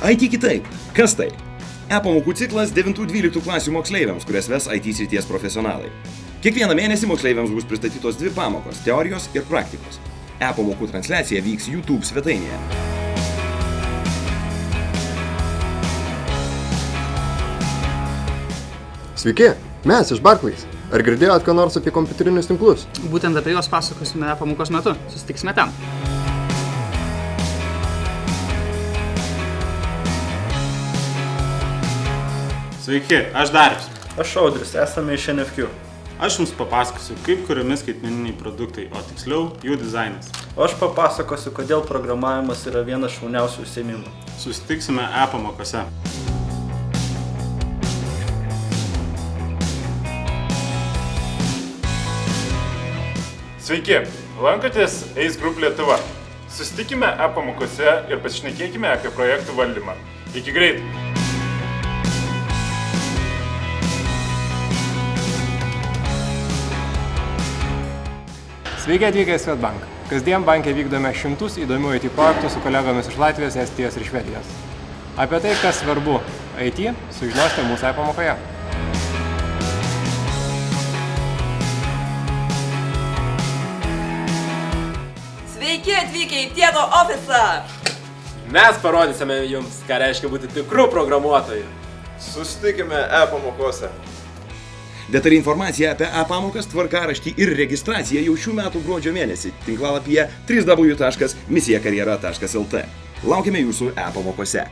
IT kitaip. Kas tai? E-pamokų ciklas 9-12 klasių moksleiviams, kurias ves IT srities profesionalai. Kiekvieną mėnesį moksleiviams bus pristatytos 2 pamokos – teorijos ir praktikos. E-pamokų transliacija vyks YouTube svetainėje. Sveiki, mes iš Barclays. Ar girdėjot ką nors apie kompiuterinius tinklus? Būtent apie juos pasakosime pamokos metu. Susitiksime ten. Sveiki, aš Darius. Aš Audrius, esame iš NFQ. Aš jums papasakosiu, kaip kuriami skaitmeniniai produktai, o tiksliau jų dizainas. O aš papasakosiu, kodėl programavimas yra vienas šauniausių užsiėmimų. Susitiksime e-pamokose. Sveiki, lankotės Ace Group Lietuva. Susitikime e-pamokose ir pasišnekėkime apie projektų valdymą. Iki greitai! Sveiki atvykę į Swedbank. Kasdien banke vykdome šimtus įdomių IT projektų su kolegomis iš Latvijos, Estijos ir Švedijos. Apie tai, kas svarbu IT, sužinosite mūsų e-pamokoje. Sveiki atvykę į Tieto ofisą! Mes parodysime jums, ką reiškia būti tikrų programuotojų. Susitikime e-pamokose. Detali informacija apie e-pamokas, tvarkaraštį ir registraciją jau šių metų gruodžio mėnesį tinklalapyje www.misijakarjera.lt. Laukime jūsų e-pamokose.